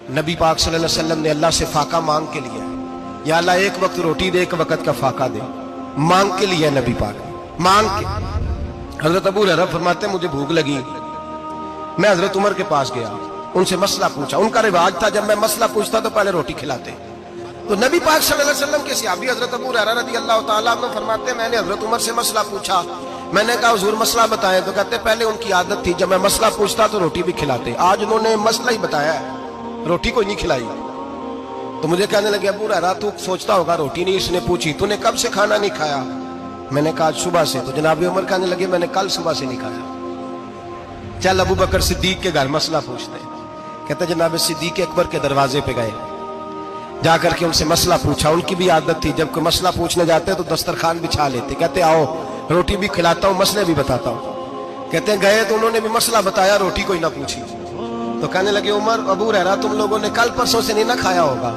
नबी पाक सल्लल्लाहु अलैहि वसल्लम ने अल्लाह से फाका मांग के लिया, या अल्लाह एक वक्त रोटी दे, एक वक्त का फाका दे, मांग के लिया नबी पाक मांग के। हजरत अबू हुरैरा फरमाते मुझे भूख लगी, मैं हजरत उमर के पास गया, उनसे मसला पूछा। उनका रिवाज था जब मैं मसला पूछता तो पहले रोटी खिलाते। तो नबी पाक सल्लल्लाहु अलैहि वसल्लम के सहाबी हजरत अबू हुरैरा रज़ियल्लाहु ताला अन्हु फरमाते मैंने हजरत उमर से मसला पूछा। मैंने कहा हुजूर मसला बताएं, तो कहते पहले उनकी आदत थी जब मैं मसला पूछता तो रोटी भी खिलाते, आज उन्होंने मसला ही बताया है, रोटी कोई नहीं खिलाई। तो मुझे कहने लगे अबू हुरैरा तू सोचता होगा रोटी नहीं इसने पूछी, तूने कब से खाना नहीं खाया? मैंने कहा सुबह से। तो जनाब उमर कहने लगे मैंने कल सुबह से नहीं खाया। चल अबू बकर सिद्दीक के घर मसला पूछते हैं। कहते जनाब सिद्दीक अकबर के दरवाजे पे गए, जाकर के उनसे मसला पूछा। उनकी भी आदत थी जब कोई मसला पूछने जाते तो दस्तरखान बिछा लेते, कहते आओ रोटी भी खिलाता हूँ मसले भी बताता हूँ। कहते गए तो उन्होंने भी मसला बताया, रोटी कोई ना पूछी। तो कहने लगे उमर अबू हुरैरा तुम लोगों ने कल परसों से नहीं ना खाया होगा।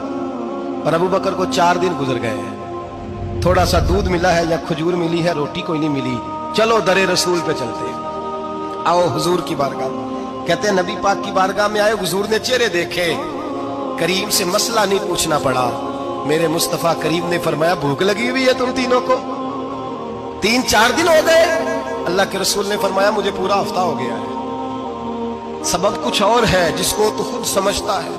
और अबू बकर को 4 दिन गुजर गए हैं, थोड़ा सा दूध मिला है या खजूर मिली है, रोटी कोई नहीं मिली। चलो दरे रसूल पे चलते, आओ हुजूर की बारगाह। कहते हैं नबी पाक की बारगाह में आए, हुजूर ने चेहरे देखे, करीम से मसला नहीं पूछना पड़ा। मेरे मुस्तफा करीम ने फरमाया भूख लगी हुई है तुम तीनों को, 3-4 दिन हो गए। अल्लाह के रसूल ने फरमाया मुझे पूरा हफ्ता हो गया है। सबब कुछ और है जिसको तो खुद समझता है,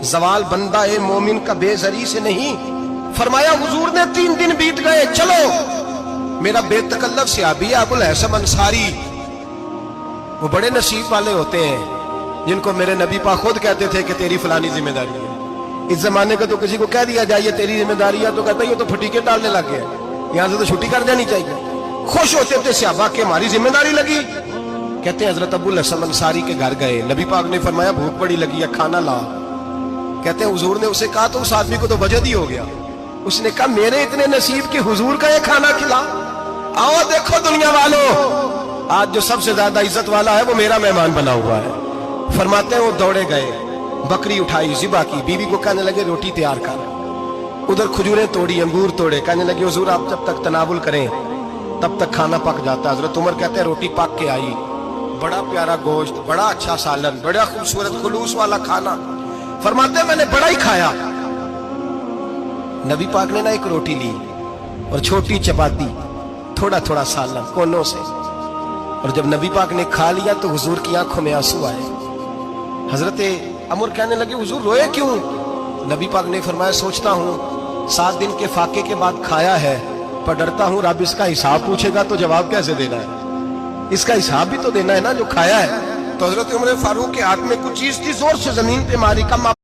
जवाल बंदा ए मोमिन का बेजरी से नहीं। फरमाया हुजूर ने 3 दिन बीत गए, चलो। मेरा बेतकल्लफ सहाबी अबुल हसन अंसारी, वो बड़े नसीब वाले होते हैं जिनको मेरे नबी पाक खुद कहते थे कि तेरी फलानी जिम्मेदारी है। इस जमाने का तो किसी को कह दिया जाए ये तेरी जिम्मेदारी है तो कहता है ये तो फटीके डालने लग गया, यहां से तो छुट्टी कर जानी चाहिए। खुश होते थे सहाबा के हमारी जिम्मेदारी लगी। कहते हैं हजरत अबुल हसन अंसारी के घर गए, नबी पाक ने फरमाया भूख बड़ी लगी है खाना ला। कहते हैं हुजूर ने उसे कहा तो उस आदमी को तो वजद ही हो गया। उसने कहा मेरे इतने नसीब के हुजूर का ये खाना खिला। आओ देखो दुनिया वालों, आज जो सबसे ज्यादा इज्जत वाला है वो मेरा मेहमान बना हुआ है। फरमाते हैं वो दौड़े गए, बकरी उठाई ज़िबा की, बीवी को कहने लगे रोटी तैयार कर। उधर खजूरें तोड़ी, अंगूर तोड़े, कहने लगे हुजूर आप जब तक तनावुल करें तब तक खाना पक जाता है। हजरत उमर कहते हैं रोटी पक के आई, बड़ा प्यारा गोश्त, बड़ा अच्छा सालन, बड़ा खूबसूरत खुलूस वाला खाना। फरमाते मैंने बड़ा ही खाया। नबी पाक ने ना एक रोटी ली और छोटी चपाती, थोड़ा थोड़ा सालन कोनों से। और जब नबी पाक ने खा लिया तो हुजूर की आंखों में आंसू आए। हजरत अमर कहने लगे हुजूर रोए क्यों? नबी पाक ने फरमाया सोचता हूँ 7 दिन के फाके के बाद खाया है, पर डरता हूँ रब इसका हिसाब पूछेगा तो जवाब कैसे देना है, इसका हिसाब भी तो देना है ना जो खाया है। तो हजरत उमर फारूक के हाथ में कुछ चीज थी, जोर से जमीन पे मारी, कम